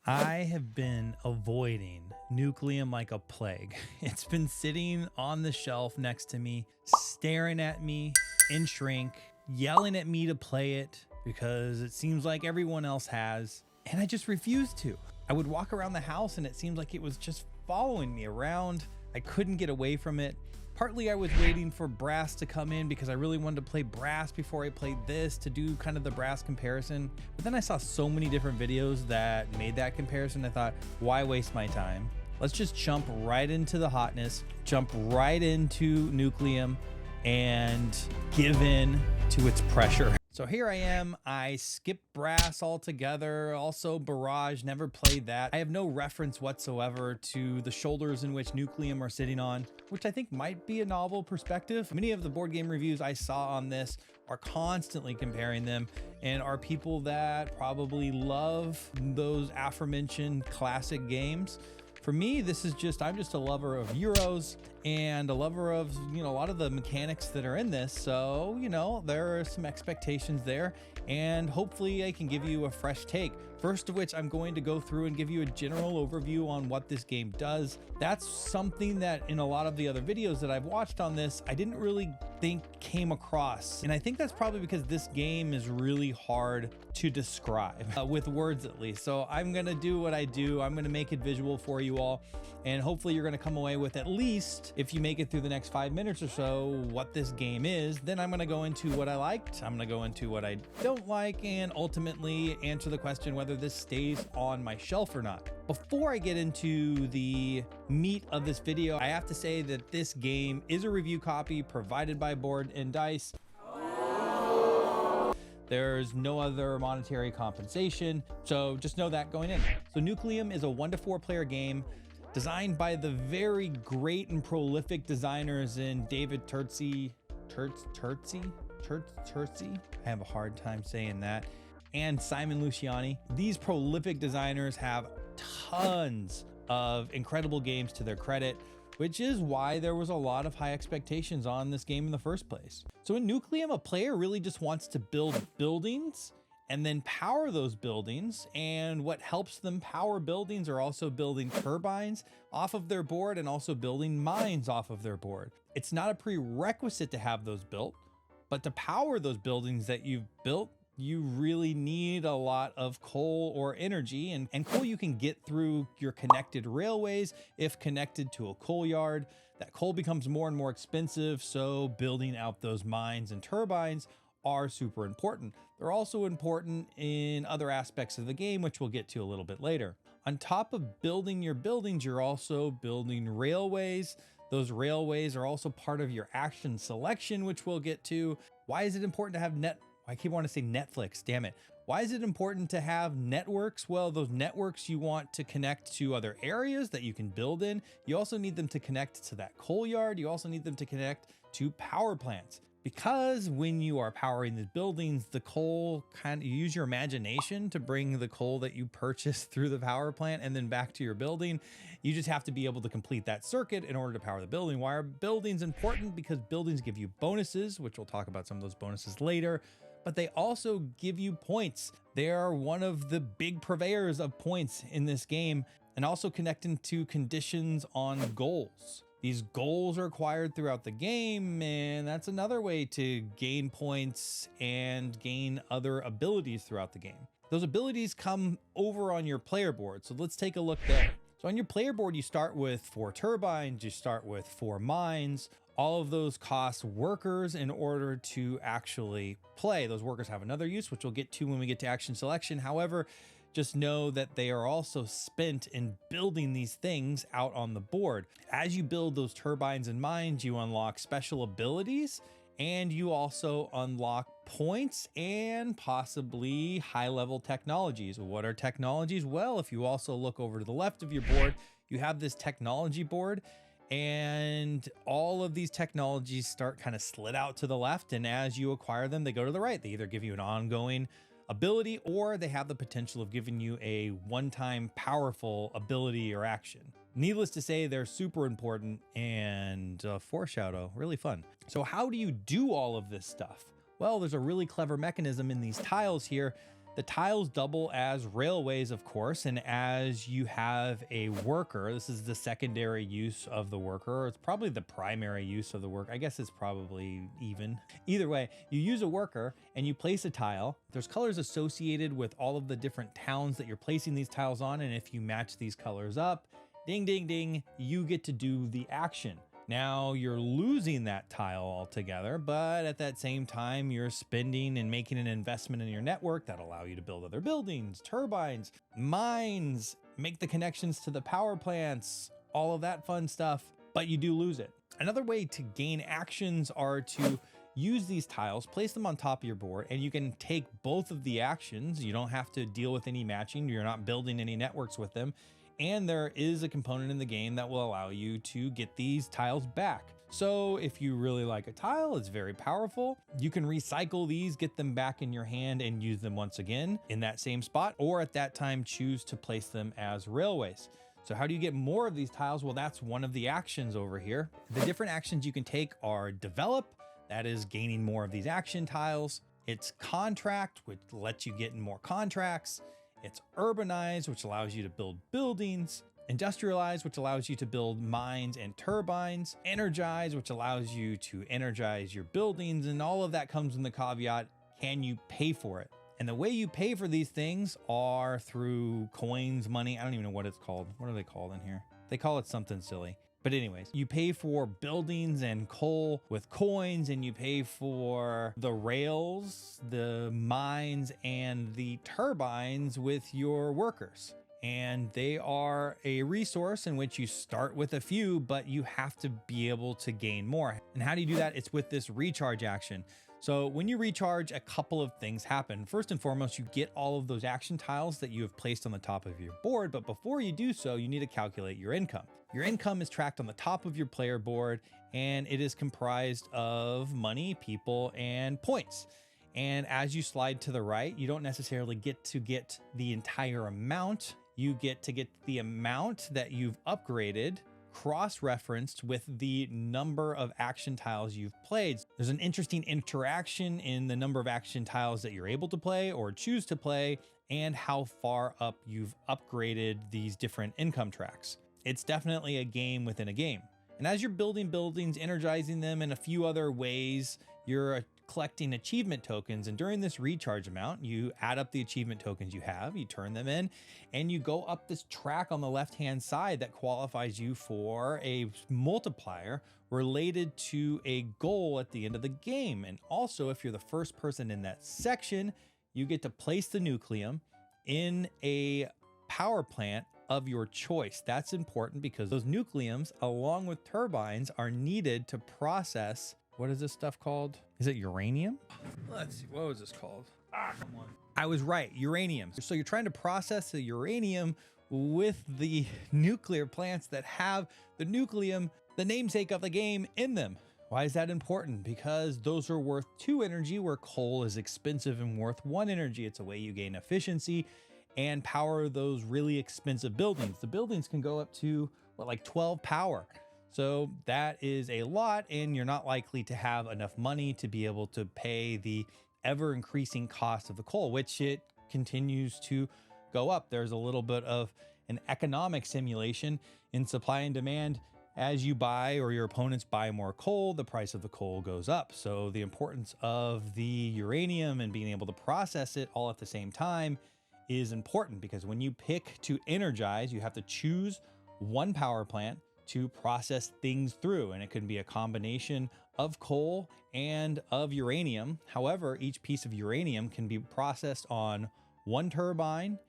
I have been avoiding Nucleum like a plague. It's been sitting on the shelf next to me, staring at me in shrink, yelling at me to play it because it seems like everyone else has, and I just refused to. I would walk around the house and it seemed like it was just following me around. I couldn't get away from it. Partly I was waiting for brass to come in because I really wanted to play brass before I played this to do kind of the brass comparison. But then I saw so many different videos that made that comparison. I thought, why waste my time? Let's just jump right into the hotness, jump right into Nucleum and give in to its pressure. So here I am, I skipped brass altogether, also barrage, never played that. I have no reference whatsoever to the shoulders in which Nucleum are sitting on, which I think might be a novel perspective. Many of the board game reviews I saw on this are constantly comparing them and are people that probably love those aforementioned classic games. For me, I'm just a lover of Euros and a lover of, a lot of the mechanics that are in this. So, there are some expectations there and hopefully I can give you a fresh take. First of which I'm going to go through and give you a general overview on what this game does. That's something that in a lot of the other videos that I've watched on this, I didn't really think came across. And I think that's probably because this game is really hard to describe with words at least. So I'm going to do what I do. I'm going to make it visual for you all. And hopefully you're going to come away with, at least if you make it through the next 5 minutes or so, what this game is. Then I'm going to go into what I liked. I'm going to go into what I don't like and ultimately answer the question whether this stays on my shelf or not. Before I get into the meat of this video, I have to say that this game is a review copy provided by Board and Dice. There's no other monetary compensation, so just know that going in. So Nucleum is a 1 to 4 player game designed by the very great and prolific designers in David Turczi. I have a hard time saying that. And Simon Luciani. These prolific designers have tons of incredible games to their credit, which is why there was a lot of high expectations on this game in the first place. So in Nucleum, a player really just wants to build buildings and then power those buildings. And what helps them power buildings are also building turbines off of their board and also building mines off of their board. It's not a prerequisite to have those built, but to power those buildings that you've built, you really need a lot of coal or energy, and coal you can get through your connected railways. If connected to a coal yard, that coal becomes more and more expensive. So building out those mines and turbines are super important. They're also important in other aspects of the game, which we'll get to a little bit later. On top of building your buildings, you're also building railways. Those railways are also part of your action selection, which we'll get to. Why is it important to have I keep wanting to say Netflix, damn it. Why is it important to have networks? Well, those networks you want to connect to other areas that you can build in. You also need them to connect to that coal yard. You also need them to connect to power plants. Because when you are powering these buildings, the coal you use your imagination to bring the coal that you purchase through the power plant and then back to your building. You just have to be able to complete that circuit in order to power the building. Why are buildings important? Because buildings give you bonuses, which we'll talk about some of those bonuses later, but they also give you points. They are one of the big purveyors of points in this game, and also connecting to conditions on goals. These goals are acquired throughout the game, and that's another way to gain points and gain other abilities throughout the game. Those abilities come over on your player board, so let's take a look there. So on your player board, you start with 4 turbines, you start with 4 mines. All of those cost workers in order to actually play. Those workers have another use, which we'll get to when we get to action selection. However, just know that they are also spent in building these things out on the board. As you build those turbines and mines, you unlock special abilities, and you also unlock points and possibly high-level technologies. What are technologies? Well, if you also look over to the left of your board, you have this technology board, and all of these technologies start kind of slid out to the left, and as you acquire them, they go to the right. They either give you an ongoing ability or they have the potential of giving you a one-time powerful ability or action. Needless to say, they're super important and foreshadow, really fun. So how do you do all of this stuff? Well, there's a really clever mechanism in these tiles here The tiles double as railways, of course, and as you have a worker, this is the secondary use of the worker. It's probably the primary use of the worker. I guess it's probably even. Either way, you use a worker and you place a tile. There's colors associated with all of the different towns that you're placing these tiles on, and if you match these colors up, ding, ding, ding, you get to do the action. Now you're losing that tile altogether, but at that same time, you're spending and making an investment in your network that allow you to build other buildings, turbines, mines, make the connections to the power plants, all of that fun stuff, but you do lose it. Another way to gain actions are to use these tiles, place them on top of your board, and you can take both of the actions. You don't have to deal with any matching. You're not building any networks with them. And there is a component in the game that will allow you to get these tiles back. So if you really like a tile, it's very powerful. You can recycle these, get them back in your hand and use them once again in that same spot, or at that time choose to place them as railways. So how do you get more of these tiles? Well, that's one of the actions over here. The different actions you can take are develop, that is gaining more of these action tiles. It's contract, which lets you get in more contracts. It's urbanize, which allows you to build buildings. Industrialize, which allows you to build mines and turbines. Energize, which allows you to energize your buildings. And all of that comes in the caveat, can you pay for it? And the way you pay for these things are through coins, money. I don't even know what it's called. What are they called in here? They call it something silly. But anyways, you pay for buildings and coal with coins, and you pay for the rails, the mines, and the turbines with your workers. And they are a resource in which you start with a few, but you have to be able to gain more. And how do you do that? It's with this recharge action. So when you recharge, a couple of things happen. First and foremost, you get all of those action tiles that you have placed on the top of your board. But before you do so, you need to calculate your income. Your income is tracked on the top of your player board, and it is comprised of money, people, and points. And as you slide to the right, you don't necessarily get to get the entire amount. You get to get the amount that you've upgraded cross-referenced with the number of action tiles you've played. There's an interesting interaction in the number of action tiles that you're able to play or choose to play, and how far up you've upgraded these different income tracks. It's definitely a game within a game. And as you're building buildings, energizing them in a few other ways, you're collecting achievement tokens. And during this recharge amount, you add up the achievement tokens you have, you turn them in, and you go up this track on the left-hand side that qualifies you for a multiplier related to a goal at the end of the game. And also, if you're the first person in that section, you get to place the Nucleum in a power plant of your choice. That's important because those Nucleums, along with turbines, are needed to process, what is this stuff called? Is it uranium? Let's see, what was this called? Come on. I was right, uranium. So you're trying to process the uranium with the nuclear plants that have the Nucleum, the namesake of the game, in them. Why is that important? Because those are worth 2 energy, where coal is expensive and worth 1 energy. It's a way you gain efficiency and power those really expensive buildings. The buildings can go up to what, like 12 power. So that is a lot, and you're not likely to have enough money to be able to pay the ever increasing cost of the coal, which it continues to go up. There's a little bit of an economic simulation in supply and demand. As you buy or your opponents buy more coal, the price of the coal goes up. So the importance of the uranium and being able to process it all at the same time is important, because when you pick to energize, you have to choose one power plant to process things through, and it can be a combination of coal and of uranium. However, each piece of uranium can be processed on one turbine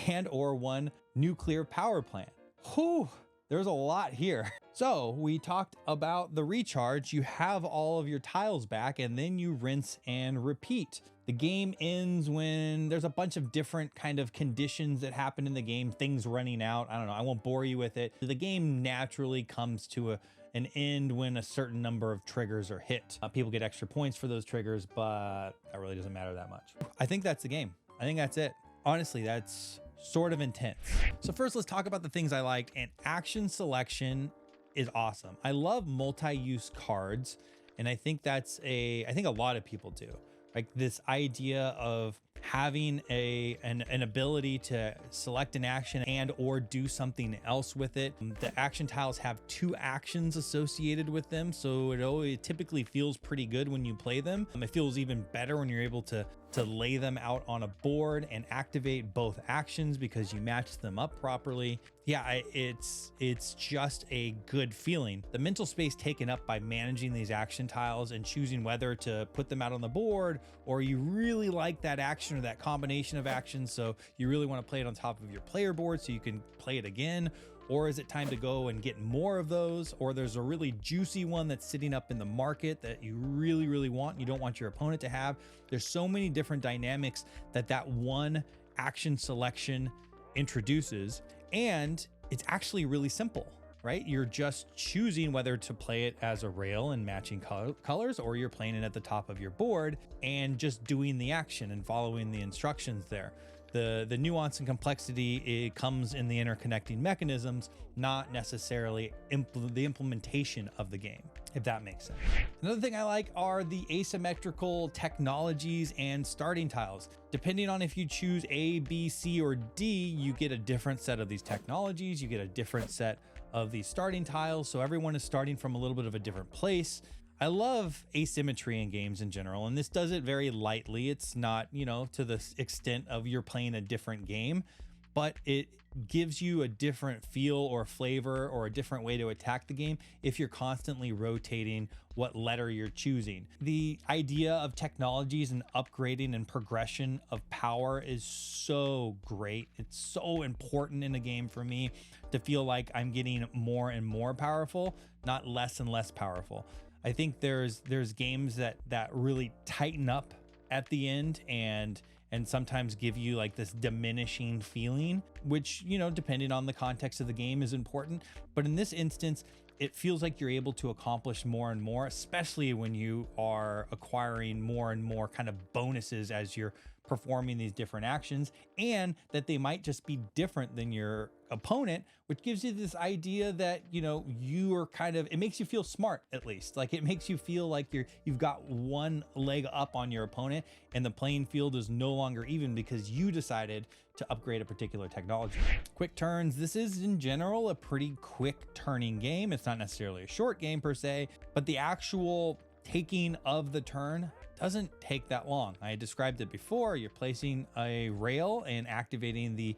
and or one nuclear power plant. Whew, there's a lot here. So we talked about the recharge. You have all of your tiles back, and then you rinse and repeat. The game ends when there's a bunch of different kind of conditions that happen in the game, things running out. I don't know, I won't bore you with it. The game naturally comes to an end when a certain number of triggers are hit. People get extra points for those triggers, but that really doesn't matter that much. I think that's the game. I think that's it. Honestly, that's sort of intense. So first, let's talk about the things I liked. And action selection is awesome. I love multi-use cards, and I think I think a lot of people do. Like this idea of having an ability to select an action and or do something else with it. The action tiles have 2 actions associated with them, so it typically feels pretty good when you play them. It feels even better when you're able to lay them out on a board and activate both actions because you match them up properly. Yeah, it's just a good feeling. The mental space taken up by managing these action tiles and choosing whether to put them out on the board, or you really like that action or that combination of actions, so you really want to play it on top of your player board so you can play it again. Or is it time to go and get more of those? Or there's a really juicy one that's sitting up in the market that you really want, and you don't want your opponent to have. There's so many different dynamics that one action selection introduces, and it's actually really simple, right? You're just choosing whether to play it as a rail and matching colors, or you're playing it at the top of your board and just doing the action and following the instructions there. The nuance and complexity, it comes in the interconnecting mechanisms, not necessarily the implementation of the game, if that makes sense. Another thing I like are the asymmetrical technologies and starting tiles. Depending on if you choose A, B, C, or D, you get a different set of these technologies, you get a different set of these starting tiles, so everyone is starting from a little bit of a different place. I love asymmetry in games in general, and this does it very lightly. It's not, to the extent of you're playing a different game, but it gives you a different feel or flavor or a different way to attack the game if you're constantly rotating what letter you're choosing. The idea of technologies and upgrading and progression of power is so great. It's so important in a game for me to feel like I'm getting more and more powerful, not less and less powerful. I think there's games that really tighten up at the end and sometimes give you like this diminishing feeling, which, depending on the context of the game is important. But in this instance, it feels like you're able to accomplish more and more, especially when you are acquiring more and more kind of bonuses as you're performing these different actions, and that they might just be different than your opponent, which gives you this idea that, you are it makes you feel smart, at least. Like, it makes you feel like you've got one leg up on your opponent and the playing field is no longer even because you decided to upgrade a particular technology. Quick turns. This is in general a pretty quick turning game. It's not necessarily a short game per se, but the actual taking of the turn doesn't take that long. I described it before. You're placing a rail and activating the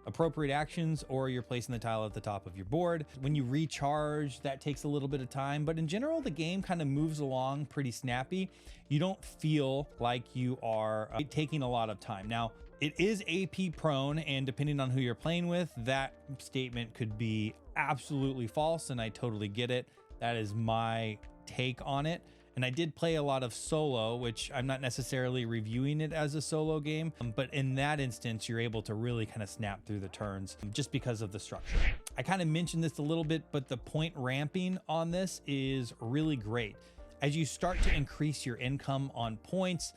appropriate actions, or you're placing the tile at the top of your board. When you recharge, that takes a little bit of time, but in general, the game kind of moves along pretty snappy. You don't feel like you are taking a lot of time. Now, it is AP prone, and depending on who you're playing with, that statement could be absolutely false, and I totally get it. That is my take on it. And I did play a lot of solo, which I'm not necessarily reviewing it as a solo game, but in that instance, you're able to really kind of snap through the turns just because of the structure. I kind of mentioned this a little bit, but the point ramping on this is really great. As you start to increase your income on points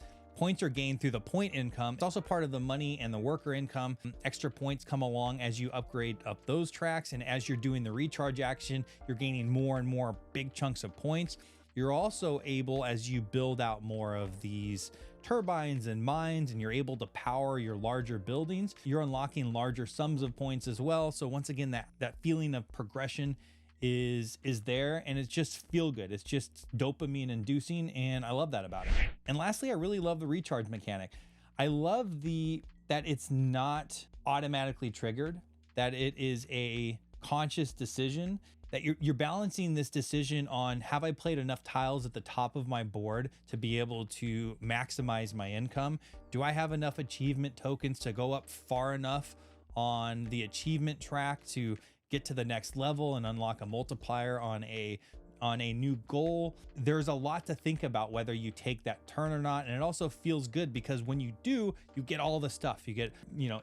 are gained through the point income. It's also part of the money and the worker income. Extra points come along as you upgrade up those tracks, and as you're doing the recharge action, you're gaining more and more big chunks of points. You're also able, as you build out more of these turbines and mines, and you're able to power your larger buildings, you're unlocking larger sums of points as well. So once again, that feeling of progression is there, and it's just feel good. It's just dopamine inducing, and I love that about it. And lastly, I really love the recharge mechanic. I love that it's not automatically triggered, that it is a conscious decision, that you're balancing this decision on, have I played enough tiles at the top of my board to be able to maximize my income? Do I have enough achievement tokens to go up far enough on the achievement track to get to the next level and unlock a multiplier on a new goal? There's a lot to think about whether you take that turn or not, and it also feels good because when you do, you get all the stuff. You get,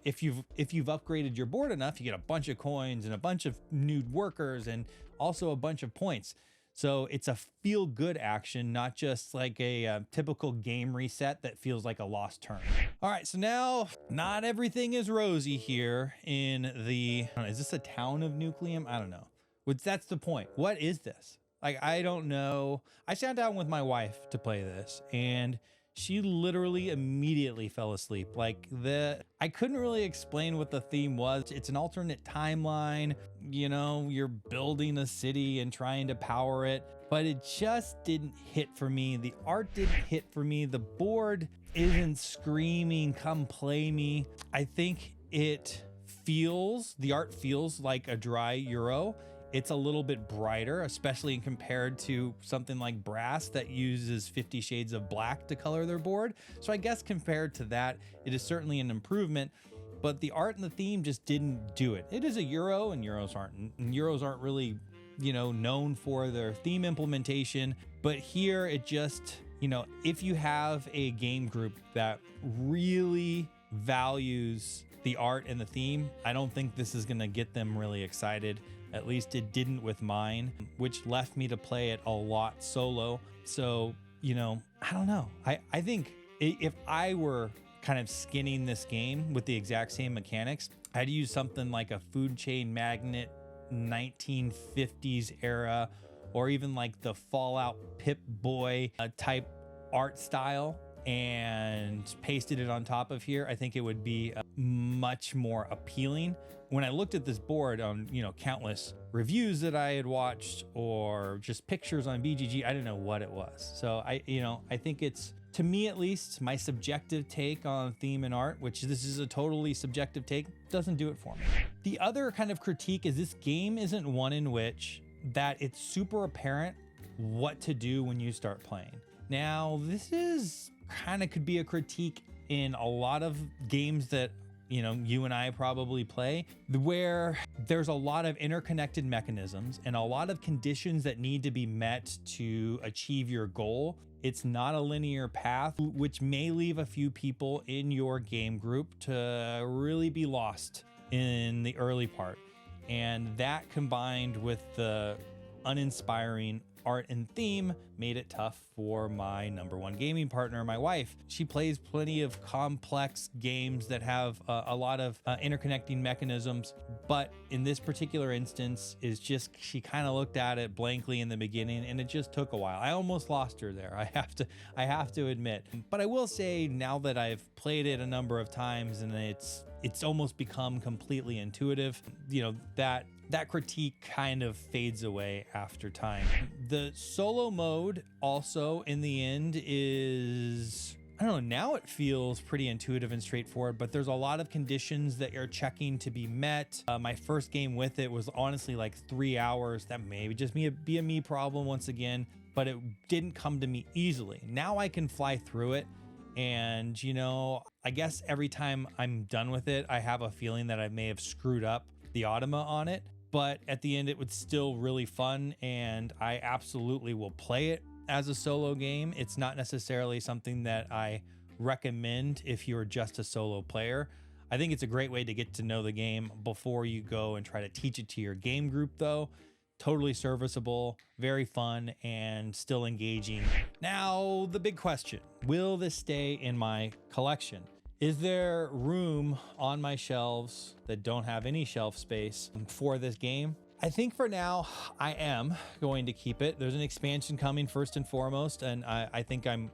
if you've upgraded your board enough, you get a bunch of coins and a bunch of new workers and also a bunch of points. So it's a feel good action, not just like a typical game reset that feels like a lost turn. All right, so now not everything is rosy here in is this a town of Nucleum? I don't know. That's the point. What is this? Like, I don't know. I sat down with my wife to play this, and she literally immediately fell asleep. Like I couldn't really explain what the theme was. It's an alternate timeline, you know, you're building a city and trying to power it, but it just didn't hit for me. The art didn't hit for me. The board isn't screaming, come play me. I think the art feels like a dry Euro. It's a little bit brighter, especially compared to something like Brass that uses 50 shades of black to color their board. So I guess compared to that, it is certainly an improvement, but the art and the theme just didn't do it. It is a Euro, and Euros aren't really, you know, known for their theme implementation, but here it just, you know, if you have a game group that really values the art and the theme, I don't think this is gonna get them really excited. At least it didn't with mine, which left me to play it a lot solo. So, you know, I don't know. I think if I were kind of skinning this game with the exact same mechanics, I'd use something like a Food Chain Magnet 1950s era, or even like the Fallout Pip-Boy type art style, and pasted it on top of here. I think it would be much more appealing. When I looked at this board on, you know, countless reviews that I had watched or just pictures on BGG, I didn't know what it was. So I think it's, to me at least, my subjective take on theme and art, which this is a totally subjective take, doesn't do it for me. The other kind of critique is this game isn't one in which that it's super apparent what to do when you start playing. Now, this is kind of could be a critique in a lot of games that, you know, you and I probably play, where there's a lot of interconnected mechanisms and a lot of conditions that need to be met to achieve your goal. It's not a linear path, which may leave a few people in your game group to really be lost in the early part. And that, combined with the uninspiring art and theme, made it tough for my number one gaming partner, my wife. She plays plenty of complex games that have a lot of interconnecting mechanisms, but in this particular instance is just, she kind of looked at it blankly in the beginning, and it just took a while. I almost lost her there, I have to admit. But I will say, now that I've played it a number of times and it's almost become completely intuitive, you know, that critique kind of fades away after time. The solo mode also, in the end, is, I don't know, now it feels pretty intuitive and straightforward, but there's a lot of conditions that you're checking to be met. My first game with it was honestly like 3 hours. That may just be a me problem once again, but it didn't come to me easily. Now I can fly through it. And, you know, I guess every time I'm done with it, I have a feeling that I may have screwed up the automa on it. But at the end, it was still really fun, and I absolutely will play it as a solo game. It's not necessarily something that I recommend if you're just a solo player. I think it's a great way to get to know the game before you go and try to teach it to your game group, though. Totally serviceable, very fun, and still engaging. Now, the big question: will this stay in my collection? Is there room on my shelves that don't have any shelf space for this game? I think for now, I am going to keep it. There's an expansion coming first and foremost, and I think I'm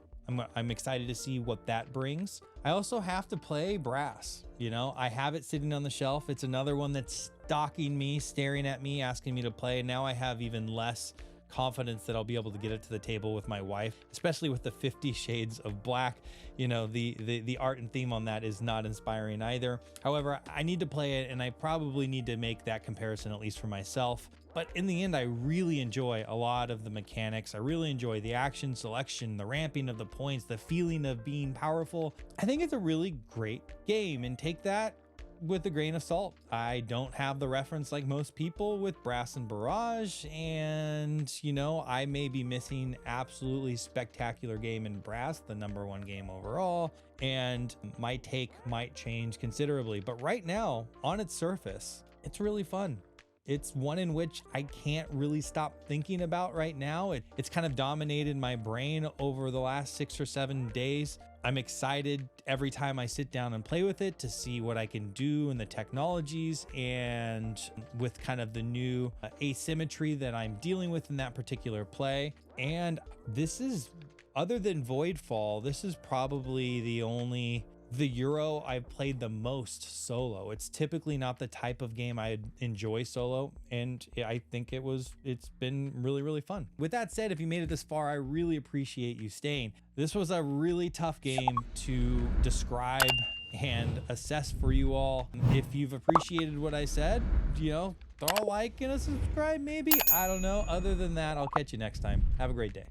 excited to see what that brings. I also have to play Brass. You know, I have it sitting on the shelf. It's another one that's stalking me, staring at me, asking me to play. Now I have even less confidence that I'll be able to get it to the table with my wife, especially with the 50 Shades of Black. You know, the art and theme on that is not inspiring either. However, I need to play it, and I probably need to make that comparison, at least for myself. But in the end, I really enjoy a lot of the mechanics. I really enjoy the action selection, the ramping of the points, the feeling of being powerful. I think it's a really great game, and take that with a grain of salt. I don't have the reference like most people with Brass and Barrage, and you know, I may be missing absolutely spectacular game in Brass, the number one game overall, and my take might change considerably. But right now, on its surface, it's really fun. It's one in which I can't really stop thinking about right now. It's kind of dominated my brain over the last 6 or 7 days. I'm excited every time I sit down and play with it to see what I can do and the technologies, and with kind of the new asymmetry that I'm dealing with in that particular play. And this is Other than Voidfall, this is probably the Euro I've played the most solo. It's typically not the type of game I enjoy solo, and I think it's been really, really fun. With that said, if you made it this far, I really appreciate you staying. This was a really tough game to describe and assess for you all. If you've appreciated what I said, throw a like and a subscribe maybe. I don't know. Other than that, I'll catch you next time. Have a great day.